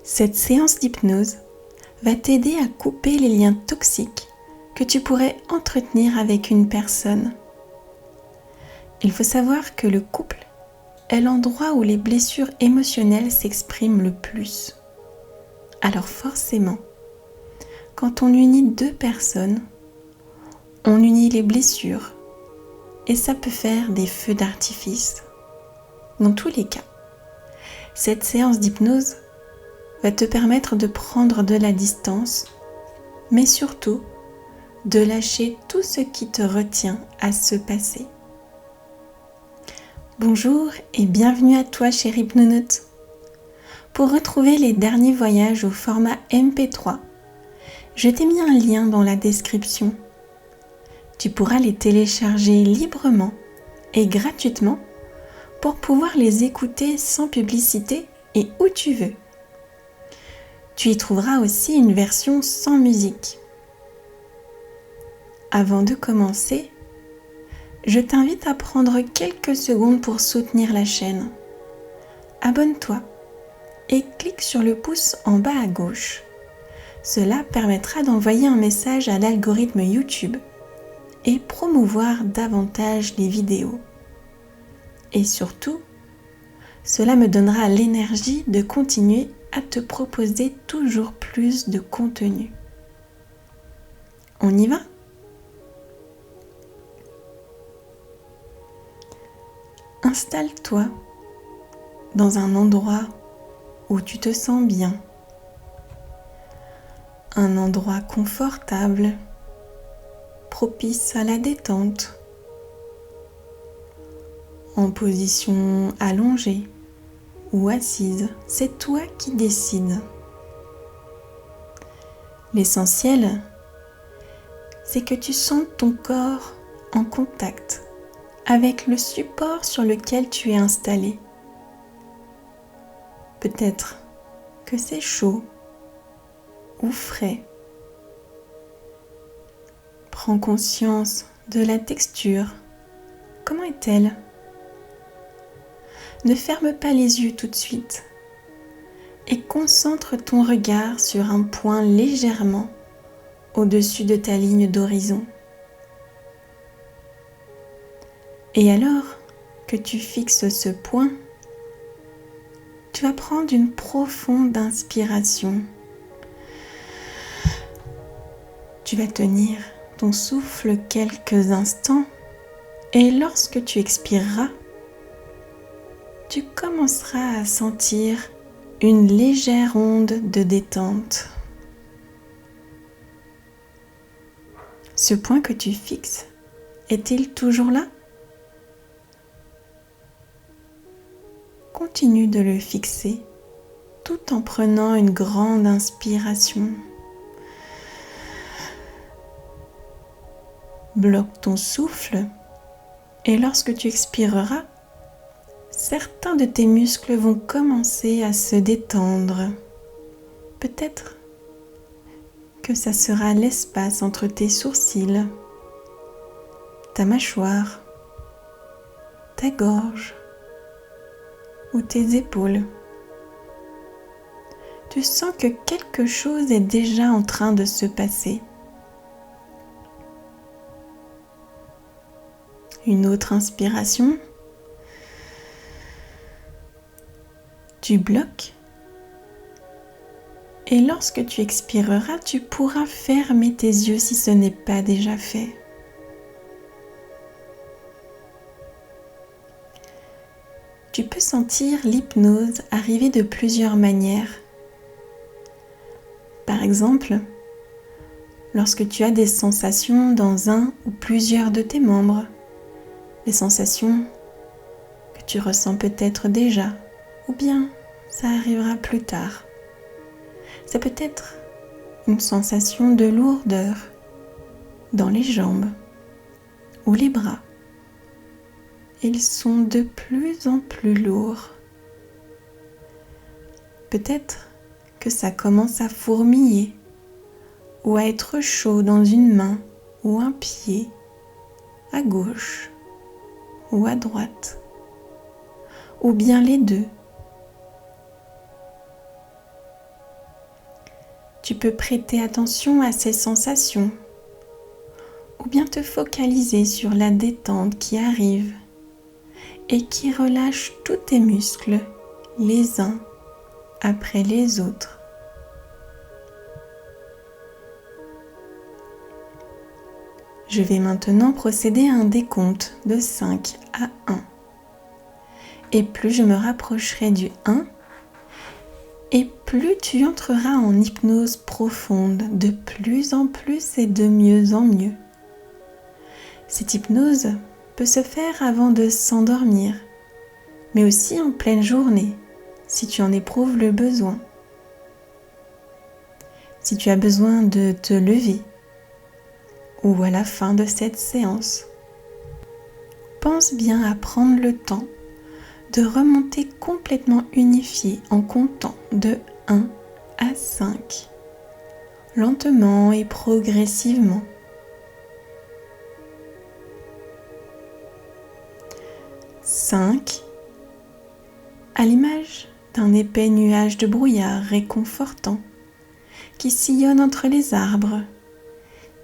Cette séance d'hypnose va t'aider à couper les liens toxiques que tu pourrais entretenir avec une personne. Il faut savoir que le couple est l'endroit où les blessures émotionnelles s'expriment le plus. Alors forcément, quand on unit deux personnes, on unit les blessures et ça peut faire des feux d'artifice. Dans tous les cas, cette séance d'hypnose va te permettre de prendre de la distance, mais surtout de lâcher tout ce qui te retient à ce passé. Bonjour et bienvenue à toi, cher hypnonaute. Pour retrouver les derniers voyages au format MP3, je t'ai mis un lien dans la description. Tu pourras les télécharger librement et gratuitement pour pouvoir les écouter sans publicité et où tu veux. Tu y trouveras aussi une version sans musique. Avant de commencer, je t'invite à prendre quelques secondes pour soutenir la chaîne. Abonne-toi et clique sur le pouce en bas à gauche. Cela permettra d'envoyer un message à l'algorithme YouTube et promouvoir davantage les vidéos. Et surtout, cela me donnera l'énergie de continuer à te proposer toujours plus de contenu. On y va ? Installe-toi dans un endroit où tu te sens bien. Un endroit confortable, propice à la détente. En position allongée ou assise, c'est toi qui décides. L'essentiel, c'est que tu sentes ton corps en contact avec le support sur lequel tu es installé. Peut-être que c'est chaud ou frais. Prends conscience de la texture. Comment est-elle ? Ne ferme pas les yeux tout de suite et concentre ton regard sur un point légèrement au-dessus de ta ligne d'horizon. Et alors que tu fixes ce point, tu vas prendre une profonde inspiration. Tu vas tenir ton souffle quelques instants et lorsque tu expireras, tu commenceras à sentir une légère onde de détente. Ce point que tu fixes, est-il toujours là ? Continue de le fixer tout en prenant une grande inspiration. Bloque ton souffle et lorsque tu expireras, certains de tes muscles vont commencer à se détendre. Peut-être que ça sera l'espace entre tes sourcils, ta mâchoire, ta gorge ou tes épaules. Tu sens que quelque chose est déjà en train de se passer. Une autre inspiration. Tu bloques et lorsque tu expireras, tu pourras fermer tes yeux si ce n'est pas déjà fait. Tu peux sentir l'hypnose arriver de plusieurs manières. Par exemple, lorsque tu as des sensations dans un ou plusieurs de tes membres, des sensations que tu ressens peut-être déjà, ou bien ça arrivera plus tard. Ça peut être une sensation de lourdeur dans les jambes ou les bras. Ils sont de plus en plus lourds. Peut-être que ça commence à fourmiller ou à être chaud dans une main ou un pied, à gauche ou à droite, ou bien les deux. Tu peux prêter attention à ces sensations ou bien te focaliser sur la détente qui arrive et qui relâche tous tes muscles les uns après les autres. Je vais maintenant procéder à un décompte de 5 à 1. Et plus je me rapprocherai du 1, et plus tu entreras en hypnose profonde de plus en plus et de mieux en mieux. Cette hypnose peut se faire avant de s'endormir, mais aussi en pleine journée, si tu en éprouves le besoin. Si tu as besoin de te lever, ou à la fin de cette séance, pense bien à prendre le temps de remonter complètement unifié en comptant de 1 à 5, lentement et progressivement. 5, à l'image d'un épais nuage de brouillard réconfortant qui sillonne entre les arbres,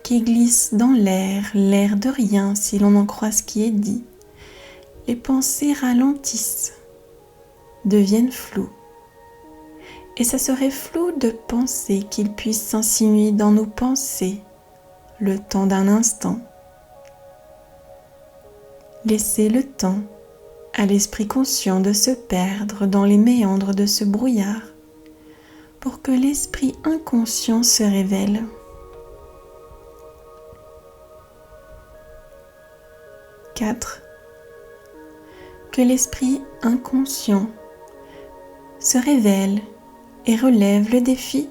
qui glisse dans l'air de rien si l'on en croit ce qui est dit. Les pensées ralentissent, deviennent floues. Et ça serait flou de penser qu'il puisse s'insinuer dans nos pensées le temps d'un instant. Laissez le temps à l'esprit conscient de se perdre dans les méandres de ce brouillard pour que l'esprit inconscient se révèle. 4. Que l'esprit inconscient se révèle et relève le défi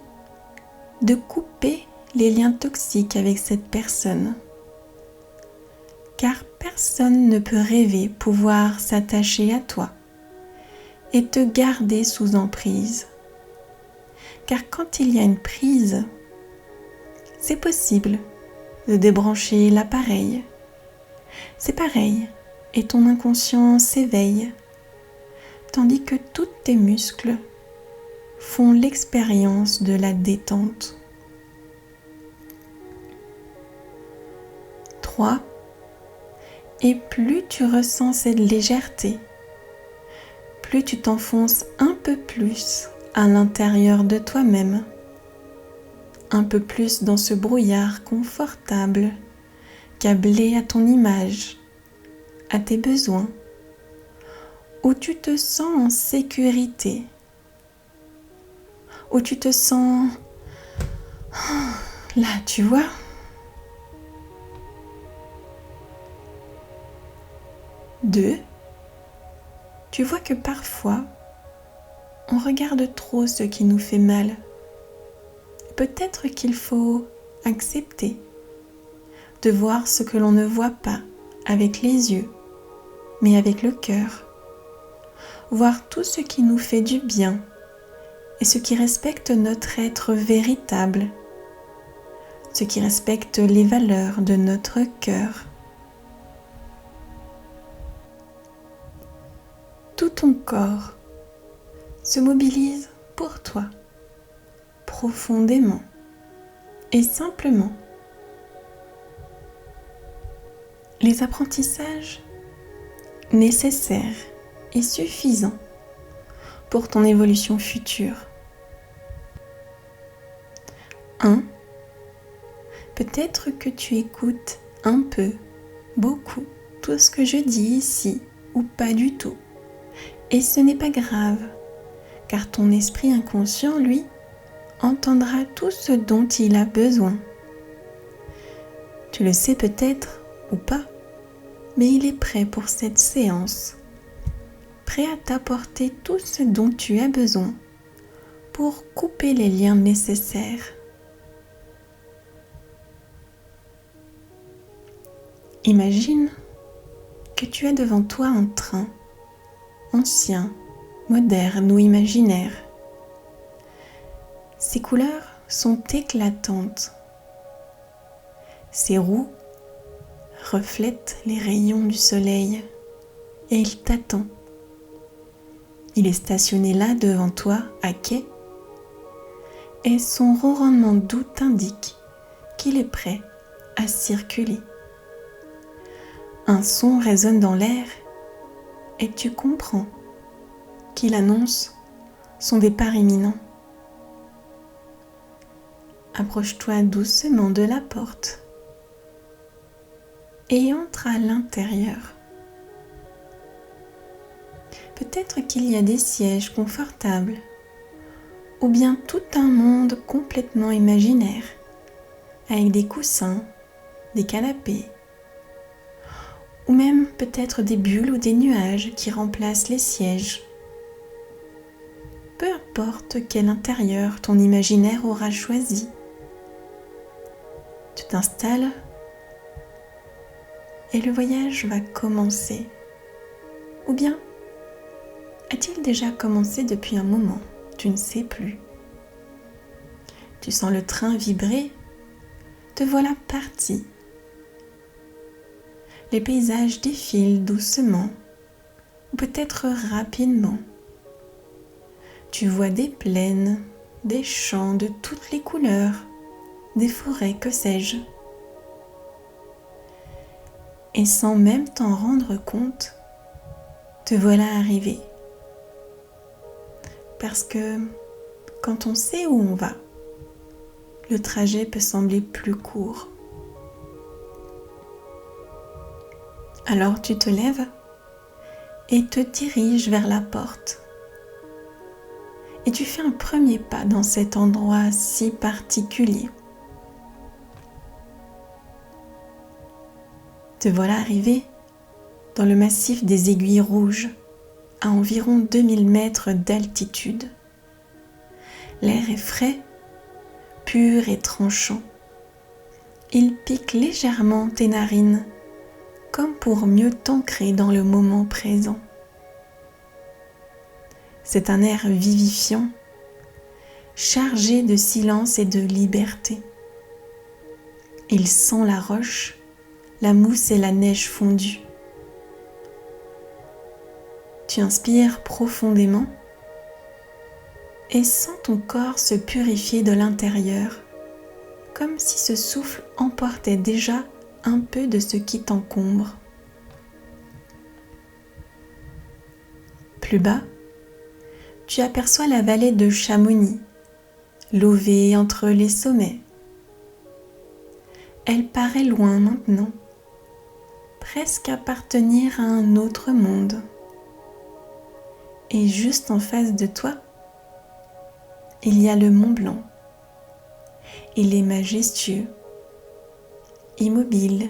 de couper les liens toxiques avec cette personne. Car personne ne peut rêver pouvoir s'attacher à toi et te garder sous emprise. Car quand il y a une prise, c'est possible de débrancher l'appareil. C'est pareil, et ton inconscient s'éveille, tandis que tous tes muscles font l'expérience de la détente. 3. Et plus tu ressens cette légèreté, plus tu t'enfonces un peu plus à l'intérieur de toi-même, un peu plus dans ce brouillard confortable, câblé à ton image, à tes besoins, où tu te sens en sécurité, où tu te sens là, tu vois. Deux, tu vois que parfois, on regarde trop ce qui nous fait mal. Peut-être qu'il faut accepter de voir ce que l'on ne voit pas avec les yeux, mais avec le cœur. Voir tout ce qui nous fait du bien et ce qui respecte notre être véritable, ce qui respecte les valeurs de notre cœur. Tout ton corps se mobilise pour toi, profondément et simplement. Les apprentissages nécessaires et suffisants pour ton évolution future. 1. Peut-être que tu écoutes un peu, beaucoup, tout ce que je dis ici ou pas du tout. Et ce n'est pas grave, car ton esprit inconscient, lui, entendra tout ce dont il a besoin. Tu le sais peut-être ou pas, mais il est prêt pour cette séance, prêt à t'apporter tout ce dont tu as besoin pour couper les liens nécessaires. Imagine que tu as devant toi un train, ancien, moderne ou imaginaire. Ses couleurs sont éclatantes. Ses roues reflètent les rayons du soleil et il t'attend. Il est stationné là devant toi à quai et son ronronnement doux t'indique qu'il est prêt à circuler. Un son résonne dans l'air et tu comprends qu'il annonce son départ imminent. Approche-toi doucement de la porte et entre à l'intérieur. Peut-être qu'il y a des sièges confortables ou bien tout un monde complètement imaginaire avec des coussins, des canapés ou même peut-être des bulles ou des nuages qui remplacent les sièges. Peu importe quel intérieur ton imaginaire aura choisi. Tu t'installes et le voyage va commencer. Ou bien, a-t-il déjà commencé depuis un moment? Tu ne sais plus. Tu sens le train vibrer. Te voilà parti. Les paysages défilent doucement, ou peut-être rapidement. Tu vois des plaines, des champs de toutes les couleurs, des forêts, que sais-je. Et sans même t'en rendre compte, te voilà arrivé. Parce que quand on sait où on va, le trajet peut sembler plus court. Alors tu te lèves et te diriges vers la porte. Et tu fais un premier pas dans cet endroit si particulier. Te voilà arrivé dans le massif des Aiguilles Rouges, à environ 2000 mètres d'altitude. L'air est frais, pur et tranchant. Il pique légèrement tes narines, comme pour mieux t'ancrer dans le moment présent. C'est un air vivifiant, chargé de silence et de liberté. Il sent la roche, la mousse et la neige fondue. Tu inspires profondément et sens ton corps se purifier de l'intérieur, comme si ce souffle emportait déjà un peu de ce qui t'encombre. Plus bas, tu aperçois la vallée de Chamonix, levée entre les sommets. Elle paraît loin maintenant, presque appartenir à un autre monde. Et juste en face de toi, il y a le Mont Blanc. Il est majestueux, immobile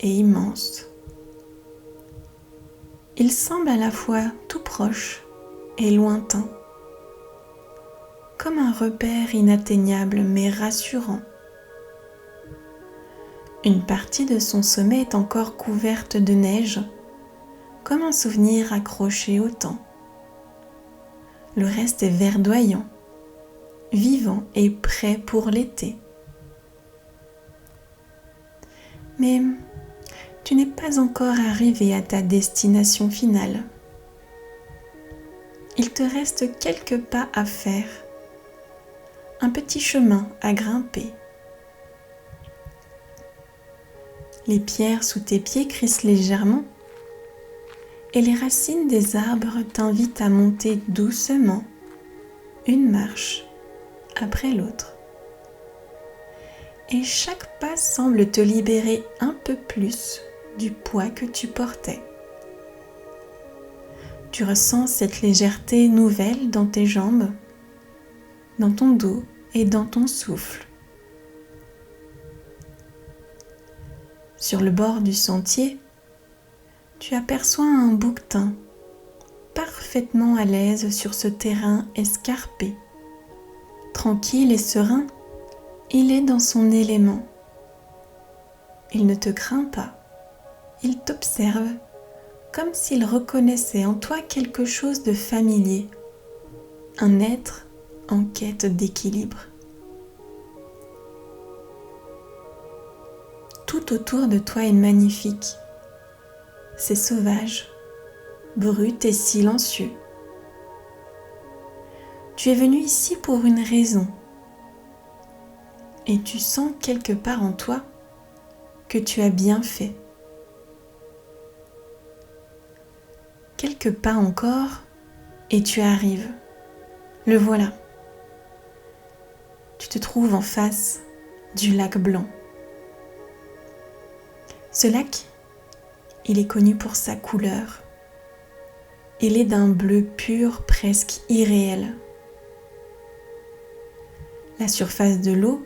et immense. Il semble à la fois tout proche et lointain, comme un repère inatteignable mais rassurant. Une partie de son sommet est encore couverte de neige, comme un souvenir accroché au temps. Le reste est verdoyant, vivant et prêt pour l'été. Mais tu n'es pas encore arrivé à ta destination finale. Il te reste quelques pas à faire, un petit chemin à grimper. Les pierres sous tes pieds crissent légèrement et les racines des arbres t'invitent à monter doucement, une marche après l'autre. Et chaque pas semble te libérer un peu plus du poids que tu portais. Tu ressens cette légèreté nouvelle dans tes jambes, dans ton dos et dans ton souffle. Sur le bord du sentier, tu aperçois un bouquetin parfaitement à l'aise sur ce terrain escarpé. Tranquille et serein, il est dans son élément. Il ne te craint pas, il t'observe comme s'il reconnaissait en toi quelque chose de familier, un être en quête d'équilibre. Tout autour de toi est magnifique. C'est sauvage, brut et silencieux. Tu es venu ici pour une raison, et tu sens quelque part en toi que tu as bien fait. Quelques pas encore et tu arrives. Le voilà. Tu te trouves en face du lac blanc. Ce lac, il est connu pour sa couleur. Il est d'un bleu pur, presque irréel. La surface de l'eau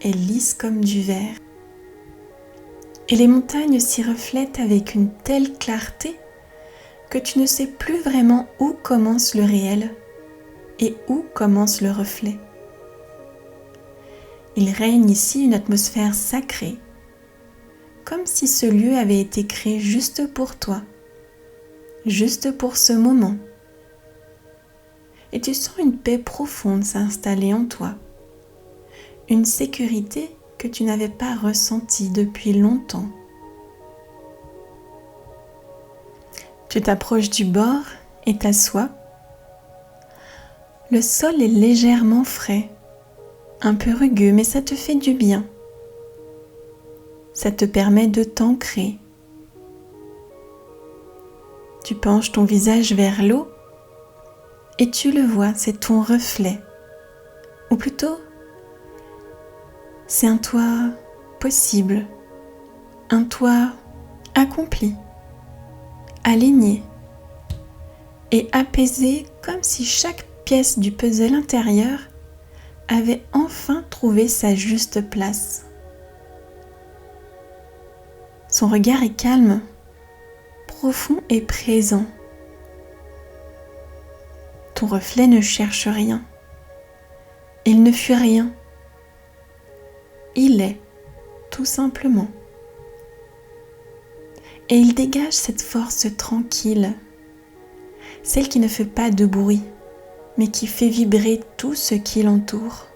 est lisse comme du verre. Et les montagnes s'y reflètent avec une telle clarté que tu ne sais plus vraiment où commence le réel et où commence le reflet. Il règne ici une atmosphère sacrée, comme si ce lieu avait été créé juste pour toi, juste pour ce moment. Et tu sens une paix profonde s'installer en toi, une sécurité que tu n'avais pas ressentie depuis longtemps. Tu t'approches du bord et t'assois. Le sol est légèrement frais, un peu rugueux, mais ça te fait du bien. Ça te permet de t'ancrer. Tu penches ton visage vers l'eau et tu le vois, c'est ton reflet. Ou plutôt, c'est un toi possible, un toi accompli, aligné et apaisé comme si chaque pièce du puzzle intérieur avait enfin trouvé sa juste place. Son regard est calme, profond et présent. Ton reflet ne cherche rien. Il ne fuit rien. Il est, tout simplement. Et il dégage cette force tranquille, celle qui ne fait pas de bruit, mais qui fait vibrer tout ce qui l'entoure.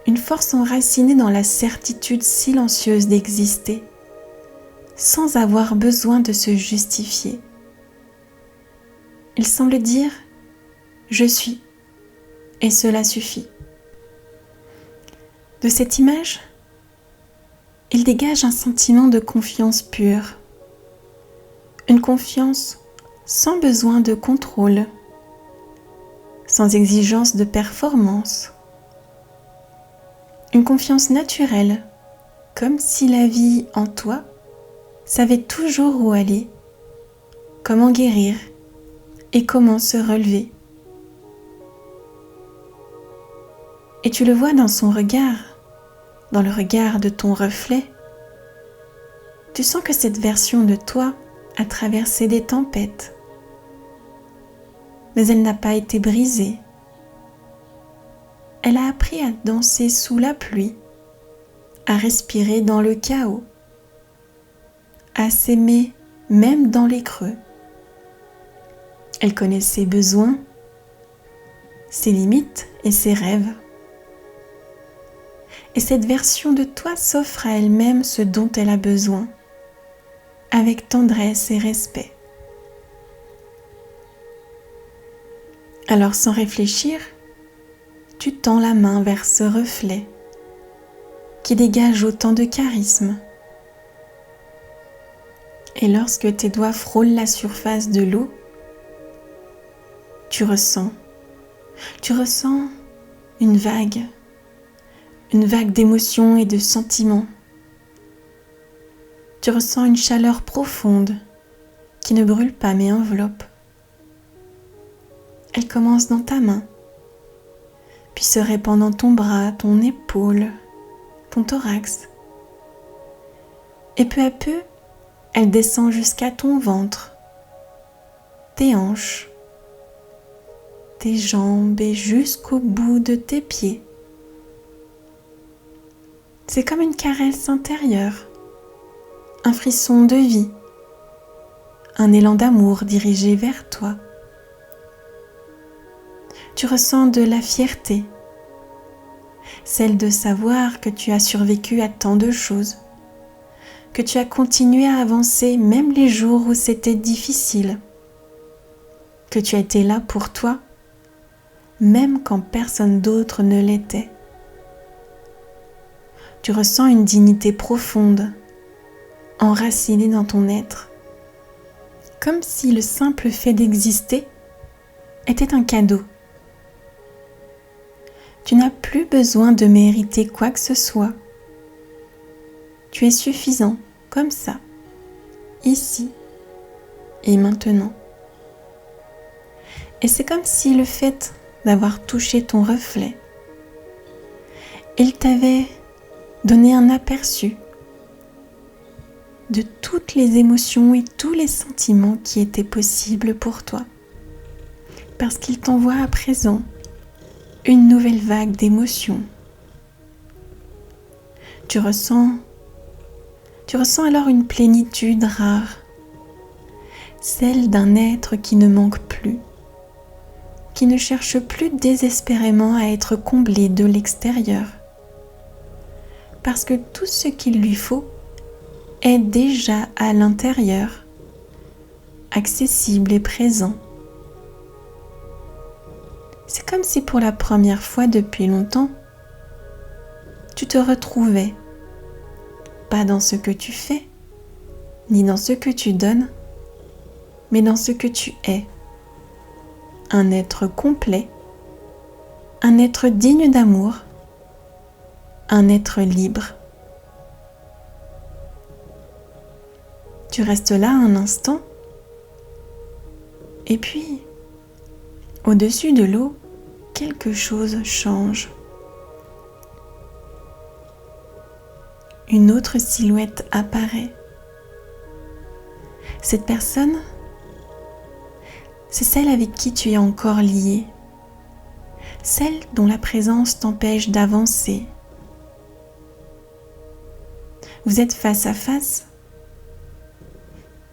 Une force enracinée dans la certitude silencieuse d'exister, sans avoir besoin de se justifier. Il semble dire « je suis » et cela suffit. De cette image, il dégage un sentiment de confiance pure, une confiance sans besoin de contrôle, sans exigence de performance, une confiance naturelle, comme si la vie en toi savait toujours où aller, comment guérir et comment se relever. Et tu le vois dans son regard, dans le regard de ton reflet. Tu sens que cette version de toi a traversé des tempêtes, mais elle n'a pas été brisée. Elle a appris à danser sous la pluie, à respirer dans le chaos, à s'aimer même dans les creux. Elle connaît ses besoins, ses limites et ses rêves. Et cette version de toi s'offre à elle-même ce dont elle a besoin, avec tendresse et respect. Alors sans réfléchir, tu tends la main vers ce reflet qui dégage autant de charisme. Et lorsque tes doigts frôlent la surface de l'eau, tu ressens une vague d'émotions et de sentiments. Tu ressens une chaleur profonde qui ne brûle pas mais enveloppe. Elle commence dans ta main, puis se répand dans ton bras, ton épaule, ton thorax. Et peu à peu, elle descend jusqu'à ton ventre, tes hanches, tes jambes et jusqu'au bout de tes pieds. C'est comme une caresse intérieure, un frisson de vie, un élan d'amour dirigé vers toi. Tu ressens de la fierté, celle de savoir que tu as survécu à tant de choses, que tu as continué à avancer même les jours où c'était difficile, que tu as été là pour toi, même quand personne d'autre ne l'était. Tu ressens une dignité profonde, enracinée dans ton être, comme si le simple fait d'exister était un cadeau. Tu n'as plus besoin de mériter quoi que ce soit. Tu es suffisant, comme ça, ici et maintenant. Et c'est comme si le fait d'avoir touché ton reflet, il t'avait donné un aperçu de toutes les émotions et tous les sentiments qui étaient possibles pour toi. Parce qu'il t'envoie à présent une nouvelle vague d'émotions. Tu ressens alors une plénitude rare, celle d'un être qui ne manque plus, qui ne cherche plus désespérément à être comblé de l'extérieur, parce que tout ce qu'il lui faut est déjà à l'intérieur, accessible et présent. C'est comme si pour la première fois depuis longtemps, tu te retrouvais, pas dans ce que tu fais, ni dans ce que tu donnes, mais dans ce que tu es. Un être complet, un être digne d'amour, un être libre. Tu restes là un instant, et puis, au-dessus de l'eau, quelque chose change. Une autre silhouette apparaît. Cette personne, c'est celle avec qui tu es encore lié, celle dont la présence t'empêche d'avancer. Vous êtes face à face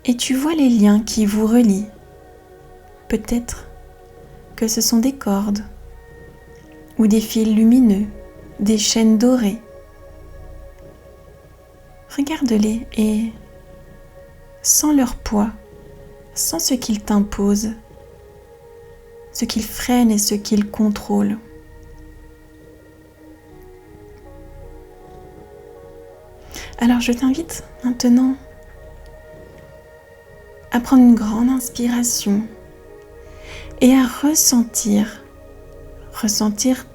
et tu vois les liens qui vous relient. Peut-être que ce sont des cordes ou des fils lumineux, des chaînes dorées. Regarde-les et sens leur poids, sens ce qu'ils t'imposent, ce qu'ils freinent et ce qu'ils contrôlent. Alors je t'invite maintenant à prendre une grande inspiration et à ressentir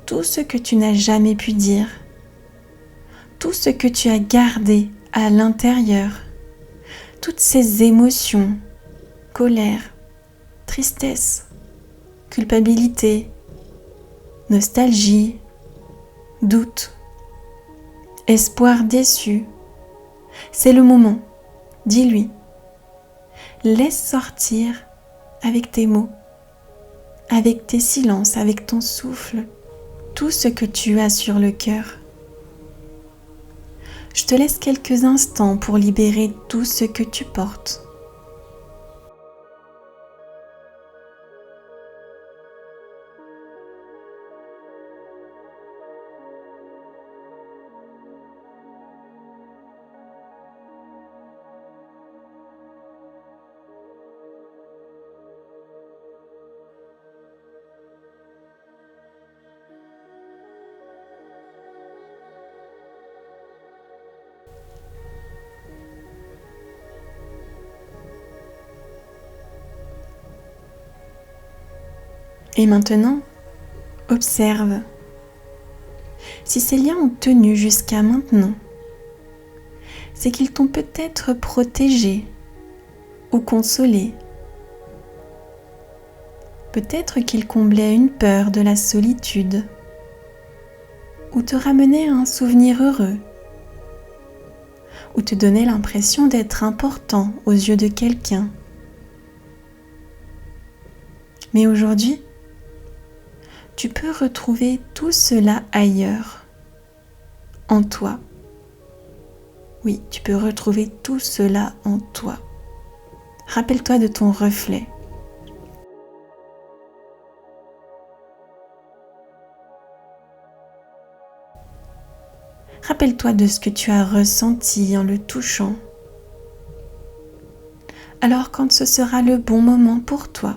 tout ce que tu n'as jamais pu dire, tout ce que tu as gardé à l'intérieur, toutes ces émotions, colère, tristesse, culpabilité, nostalgie, doute, espoir déçu. C'est le moment, dis-lui. Laisse sortir avec tes mots, avec tes silences, avec ton souffle, tout ce que tu as sur le cœur. Je te laisse quelques instants pour libérer tout ce que tu portes. Et maintenant, observe. Si ces liens ont tenu jusqu'à maintenant, c'est qu'ils t'ont peut-être protégé ou consolé. Peut-être qu'ils comblaient une peur de la solitude ou te ramenaient à un souvenir heureux ou te donnaient l'impression d'être important aux yeux de quelqu'un. Mais aujourd'hui, tu peux retrouver tout cela ailleurs, en toi. Oui, tu peux retrouver tout cela en toi. Rappelle-toi de ton reflet. Rappelle-toi de ce que tu as ressenti en le touchant. Alors quand ce sera le bon moment pour toi,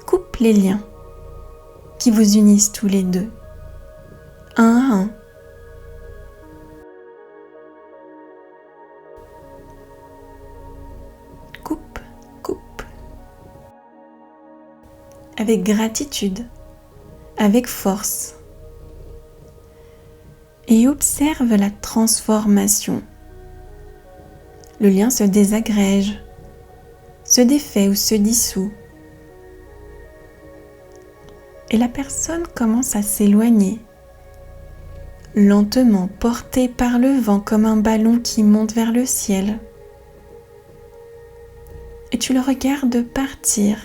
coupe les liens qui vous unissent tous les deux, un à un, avec gratitude, avec force. Et observe la transformation. Le lien se désagrège, se défait ou se dissout. Et la personne commence à s'éloigner, lentement portée par le vent comme un ballon qui monte vers le ciel. Et tu le regardes partir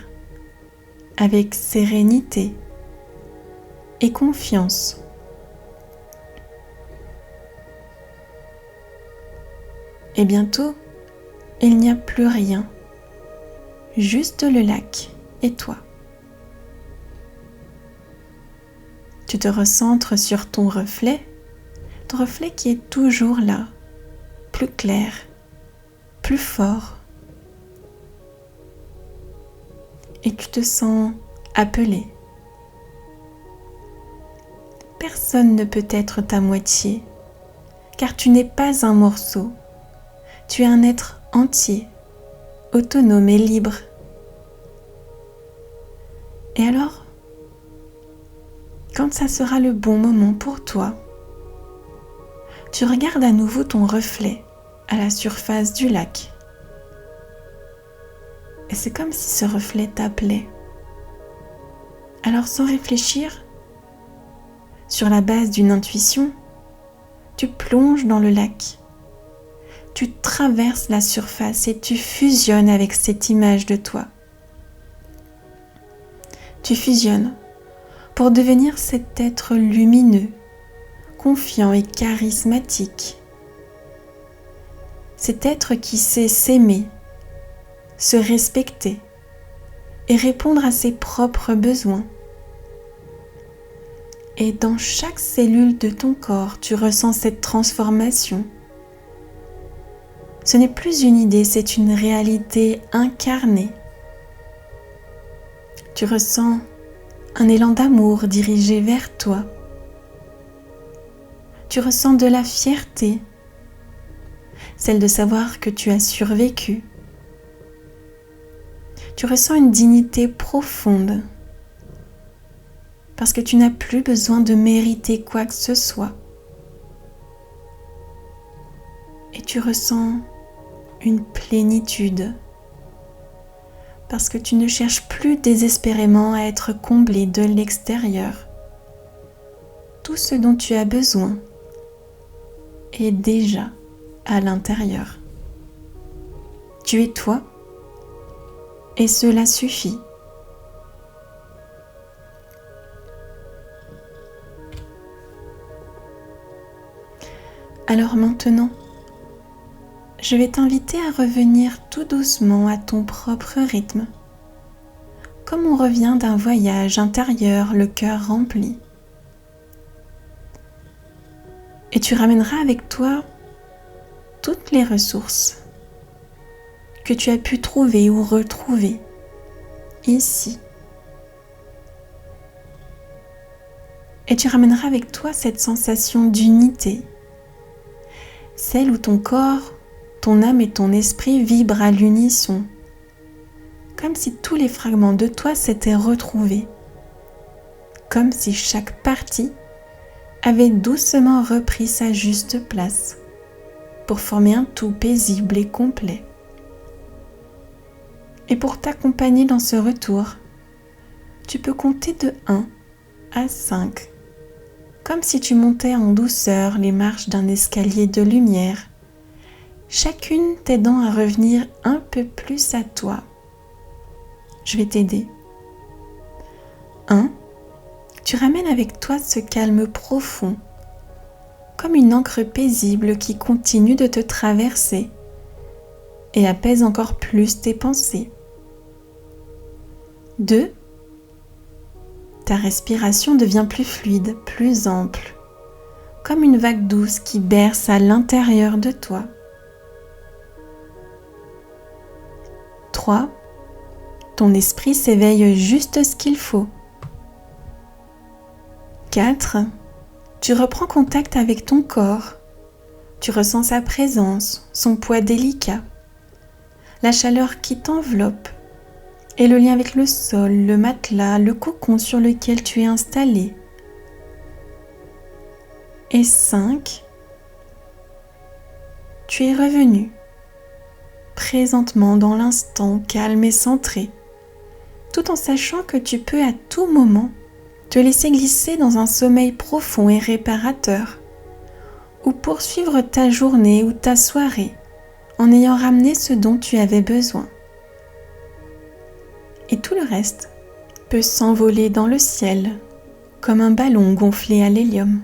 avec sérénité et confiance. Et bientôt, il n'y a plus rien, juste le lac et toi. Tu te recentres sur ton reflet qui est toujours là, plus clair, plus fort. Et tu te sens appelé. Personne ne peut être ta moitié, car tu n'es pas un morceau. Tu es un être entier, autonome et libre. Et alors, quand ça sera le bon moment pour toi, tu regardes à nouveau ton reflet à la surface du lac. Et c'est comme si ce reflet t'appelait. Alors sans réfléchir, sur la base d'une intuition, tu plonges dans le lac. Tu traverses la surface et tu fusionnes avec cette image de toi. Tu fusionnes pour devenir cet être lumineux, confiant et charismatique. Cet être qui sait s'aimer, se respecter et répondre à ses propres besoins. Et dans chaque cellule de ton corps, tu ressens cette transformation. Ce n'est plus une idée, c'est une réalité incarnée. Tu ressens un élan d'amour dirigé vers toi. Tu ressens de la fierté, celle de savoir que tu as survécu. Tu ressens une dignité profonde, parce que tu n'as plus besoin de mériter quoi que ce soit. Et tu ressens une plénitude, parce que tu ne cherches plus désespérément à être comblé de l'extérieur. Tout ce dont tu as besoin est déjà à l'intérieur. Tu es toi, et cela suffit. Alors maintenant, je vais t'inviter à revenir tout doucement à ton propre rythme, comme on revient d'un voyage intérieur, le cœur rempli. Et tu ramèneras avec toi toutes les ressources que tu as pu trouver ou retrouver ici. Et tu ramèneras avec toi cette sensation d'unité, celle où ton corps, ton âme et ton esprit vibrent à l'unisson, comme si tous les fragments de toi s'étaient retrouvés, comme si chaque partie avait doucement repris sa juste place pour former un tout paisible et complet. Et pour t'accompagner dans ce retour, tu peux compter de 1 à 5, comme si tu montais en douceur les marches d'un escalier de lumière, chacune t'aidant à revenir un peu plus à toi. Je vais t'aider. 1. Tu ramènes avec toi ce calme profond, comme une encre paisible qui continue de te traverser et apaise encore plus tes pensées. 2. Ta respiration devient plus fluide, plus ample, comme une vague douce qui berce à l'intérieur de toi. 3. Ton esprit s'éveille juste ce qu'il faut. 4. Tu reprends contact avec ton corps. Tu ressens sa présence, son poids délicat, la chaleur qui t'enveloppe et le lien avec le sol, le matelas, le cocon sur lequel tu es installé. Et 5, tu es revenu, présentement dans l'instant calme et centré, tout en sachant que tu peux à tout moment te laisser glisser dans un sommeil profond et réparateur, ou poursuivre ta journée ou ta soirée en ayant ramené ce dont tu avais besoin. Et tout le reste peut s'envoler dans le ciel comme un ballon gonflé à l'hélium.